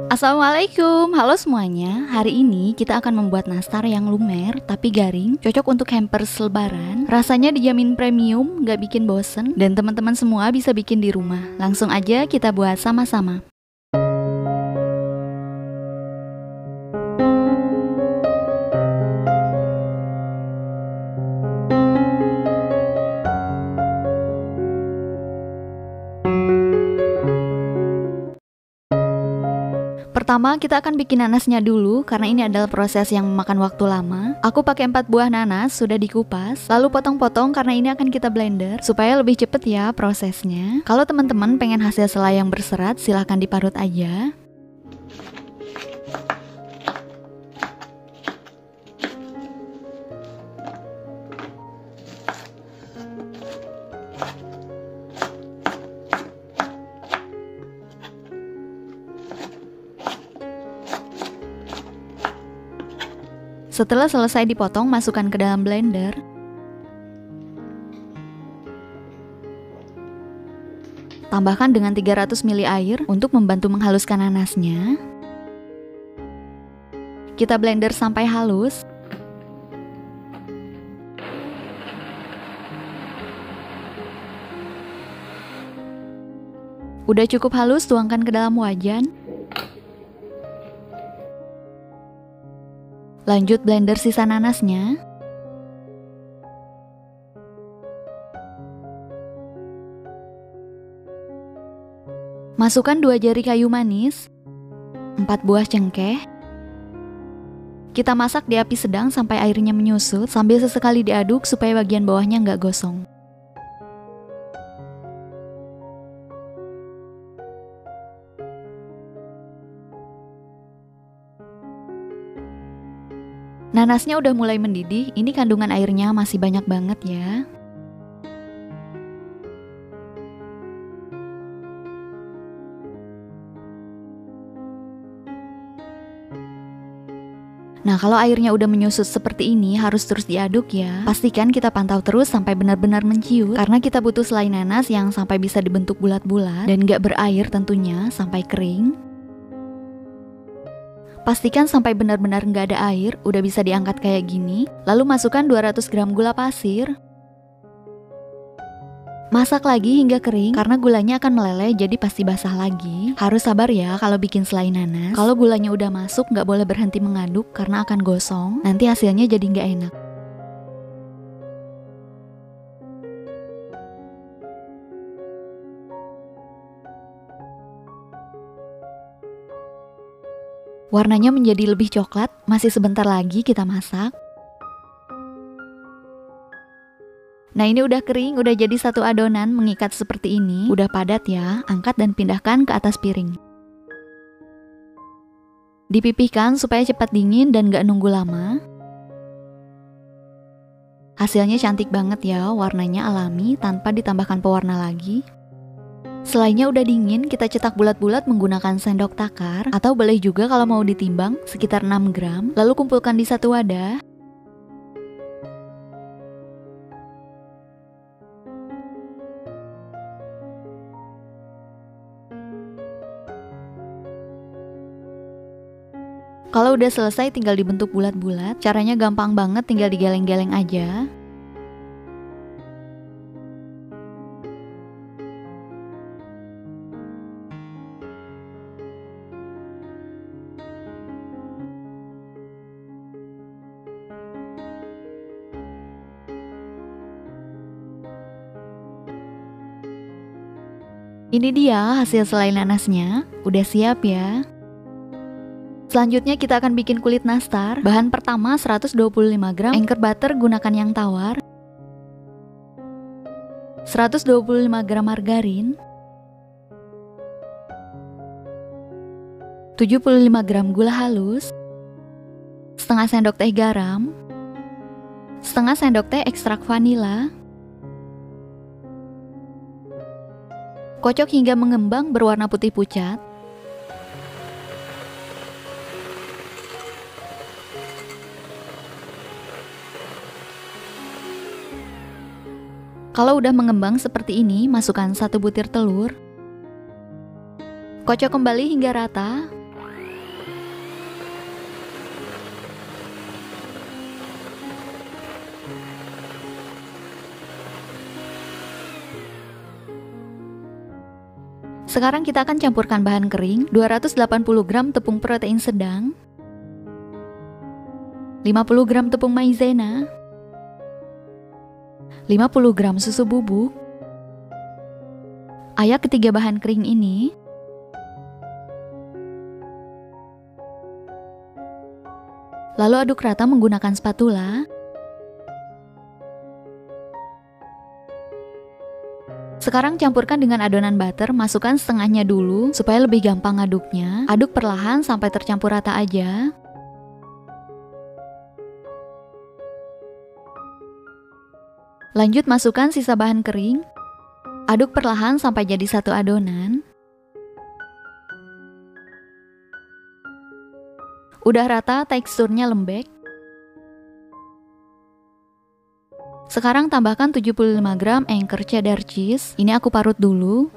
Assalamualaikum, halo semuanya. Hari ini kita akan membuat nastar yang lumer tapi garing, cocok untuk hampers lebaran. Rasanya dijamin premium, gak bikin bosen, dan teman-teman semua bisa bikin di rumah. Langsung aja kita buat sama-sama. Pertama kita akan bikin nanasnya dulu karena ini adalah proses yang memakan waktu lama. Aku pakai 4 buah nanas, sudah dikupas, lalu potong-potong karena ini akan kita blender supaya lebih cepet ya prosesnya. Kalau teman-teman pengen hasil selai yang berserat, silahkan diparut aja. Setelah selesai dipotong, masukkan ke dalam blender. Tambahkan dengan 300 ml air untuk membantu menghaluskan nanasnya. Kita blender sampai halus. Udah cukup halus, tuangkan ke dalam wajan. Lanjut blender sisa nanasnya. Masukkan 2 jari kayu manis, 4 buah cengkeh. Kita masak di api sedang sampai airnya menyusut sambil sesekali diaduk supaya bagian bawahnya nggak gosong. Nanasnya udah mulai mendidih, ini kandungan airnya masih banyak banget ya. Nah, kalau airnya udah menyusut seperti ini, harus terus diaduk ya. Pastikan kita pantau terus sampai benar-benar menciut, karena kita butuh selai nanas yang sampai bisa dibentuk bulat-bulat dan gak berair tentunya, sampai kering. Pastikan sampai benar-benar nggak ada air, udah bisa diangkat kayak gini. Lalu masukkan 200 gram gula pasir. Masak lagi hingga kering, karena gulanya akan meleleh jadi pasti basah lagi. Harus sabar ya kalau bikin selai nanas. Kalau gulanya udah masuk, nggak boleh berhenti mengaduk karena akan gosong. Nanti hasilnya jadi nggak enak. Warnanya menjadi lebih coklat, masih sebentar lagi kita masak. Nah, ini udah kering, udah jadi satu adonan mengikat seperti ini. Udah padat ya, angkat dan pindahkan ke atas piring. Dipipihkan supaya cepat dingin dan gak nunggu lama. Hasilnya cantik banget ya, warnanya alami tanpa ditambahkan pewarna lagi. Selainya udah dingin, kita cetak bulat-bulat menggunakan sendok takar, atau boleh juga kalau mau ditimbang sekitar 6 gram, lalu kumpulkan di satu wadah. Kalau udah selesai tinggal dibentuk bulat-bulat, caranya gampang banget, tinggal digeleng-geleng aja. Ini dia hasil selai nanasnya, udah siap ya. Selanjutnya kita akan bikin kulit nastar. Bahan pertama 125 gram anchor butter, gunakan yang tawar. 125 gram margarin. 75 gram gula halus. Setengah sendok teh garam. Setengah sendok teh ekstrak vanila. Kocok hingga mengembang berwarna putih pucat. Kalau udah mengembang seperti ini, masukkan 1 butir telur. Kocok kembali hingga rata. Sekarang kita akan campurkan bahan kering, 280 gram tepung protein sedang, 50 gram tepung maizena, 50 gram susu bubuk. Ayak ketiga bahan kering ini. Lalu aduk rata menggunakan spatula. Sekarang campurkan dengan adonan butter, masukkan setengahnya dulu supaya lebih gampang aduknya. Aduk perlahan sampai tercampur rata aja. Lanjut masukkan sisa bahan kering. Aduk perlahan sampai jadi satu adonan. Udah rata, teksturnya lembek. Sekarang tambahkan 75 gram Anchor cheddar cheese. Ini aku parut dulu.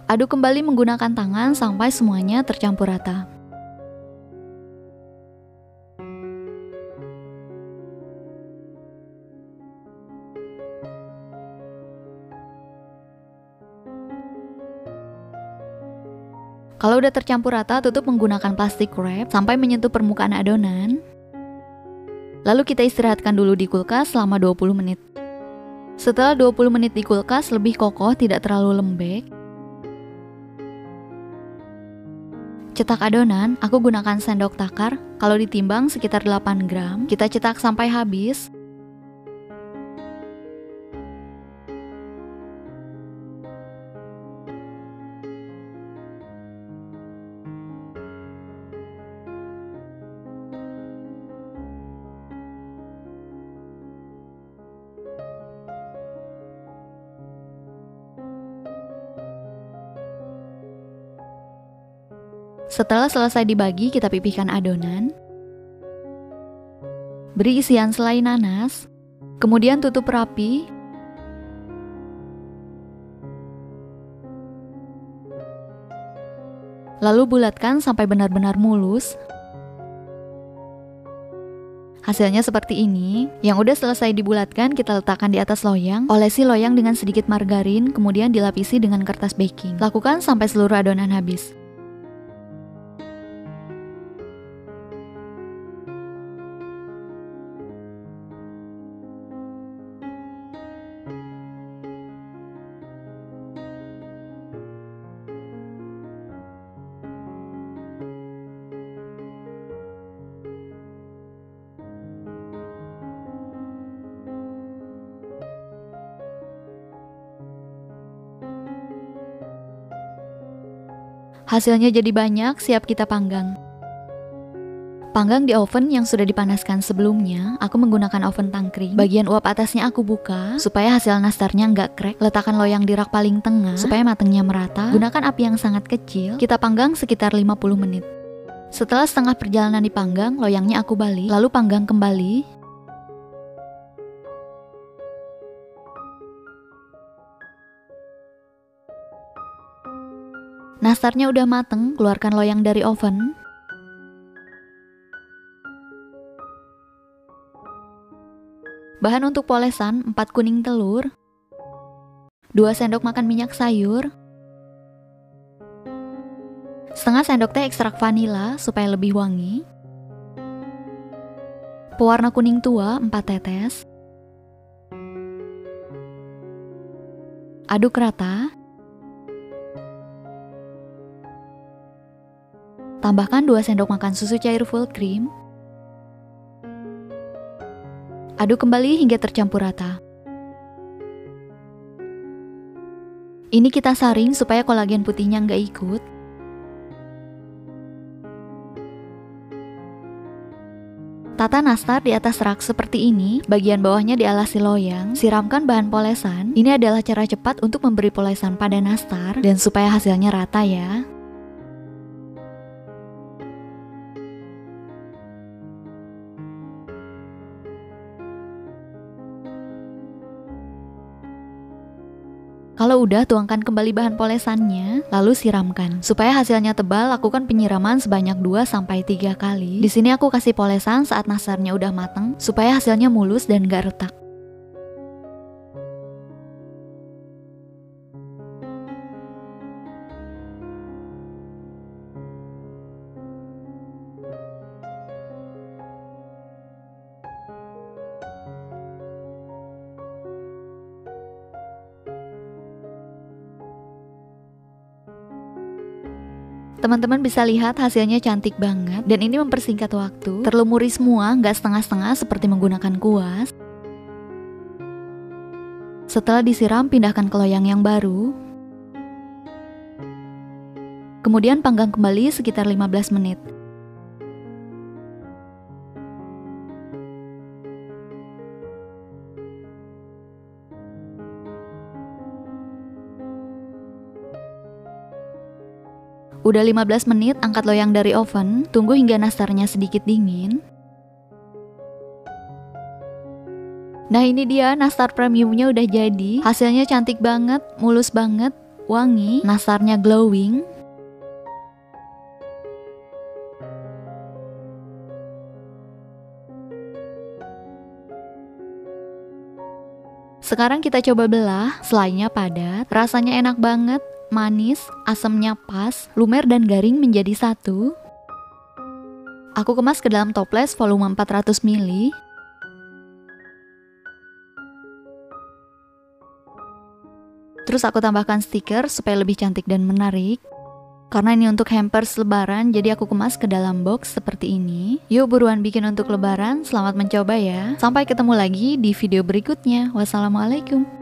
Aduk kembali menggunakan tangan sampai semuanya tercampur rata. Kalau udah tercampur rata, tutup menggunakan plastik wrap sampai menyentuh permukaan adonan. Lalu kita istirahatkan dulu di kulkas selama 20 menit. Setelah 20 menit di kulkas, lebih kokoh, tidak terlalu lembek. Cetak adonan, aku gunakan sendok takar. Kalau ditimbang sekitar 8 gram. Kita cetak sampai habis. Setelah selesai dibagi, kita pipihkan adonan. Beri isian selai nanas, kemudian tutup rapi. Lalu bulatkan sampai benar-benar mulus. Hasilnya seperti ini. Yang udah selesai dibulatkan, kita letakkan di atas loyang. Olesi loyang dengan sedikit margarin, kemudian dilapisi dengan kertas baking. Lakukan sampai seluruh adonan habis. Hasilnya jadi banyak, siap kita panggang. Panggang di oven yang sudah dipanaskan sebelumnya. Aku menggunakan oven tangkring. Bagian uap atasnya aku buka supaya hasil nastarnya nggak crack. Letakkan loyang di rak paling tengah supaya matangnya merata. Gunakan api yang sangat kecil. Kita panggang sekitar 50 menit. Setelah setengah perjalanan dipanggang, loyangnya aku balik, lalu panggang kembali. Nastarnya udah mateng, keluarkan loyang dari oven. Bahan untuk polesan, 4 kuning telur, 2 sendok makan minyak sayur, setengah sendok teh ekstrak vanila supaya lebih wangi, pewarna kuning tua 4 tetes, aduk rata. Tambahkan 2 sendok makan susu cair full cream. Aduk kembali hingga tercampur rata. Ini kita saring supaya kolagen putihnya nggak ikut. Tata nastar di atas rak seperti ini, bagian bawahnya dialasi loyang, siramkan bahan polesan. Ini adalah cara cepat untuk memberi polesan pada nastar dan supaya hasilnya rata ya. Kalau udah, tuangkan kembali bahan polesannya, lalu siramkan. Supaya hasilnya tebal, lakukan penyiraman sebanyak 2-3 kali. Di sini aku kasih polesan saat nastarnya udah mateng, supaya hasilnya mulus dan gak retak. Teman-teman bisa lihat hasilnya cantik banget, dan ini mempersingkat waktu. Terlumuri semua, nggak setengah-setengah seperti menggunakan kuas. Setelah disiram, pindahkan ke loyang yang baru. Kemudian panggang kembali sekitar 15 menit. Udah 15 menit, angkat loyang dari oven, tunggu hingga nastarnya sedikit dingin. Nah ini dia, nastar premiumnya udah jadi. Hasilnya cantik banget, mulus banget, wangi, nastarnya glowing. Sekarang kita coba belah, selainya padat, rasanya enak banget. Manis, asamnya pas, lumer dan garing menjadi satu. Aku kemas ke dalam toples volume 400 ml. Terus aku tambahkan stiker supaya lebih cantik dan menarik. Karena ini untuk hampers lebaran, jadi aku kemas ke dalam box seperti ini. Yuk buruan bikin untuk lebaran, selamat mencoba ya. Sampai ketemu lagi di video berikutnya. Wassalamualaikum.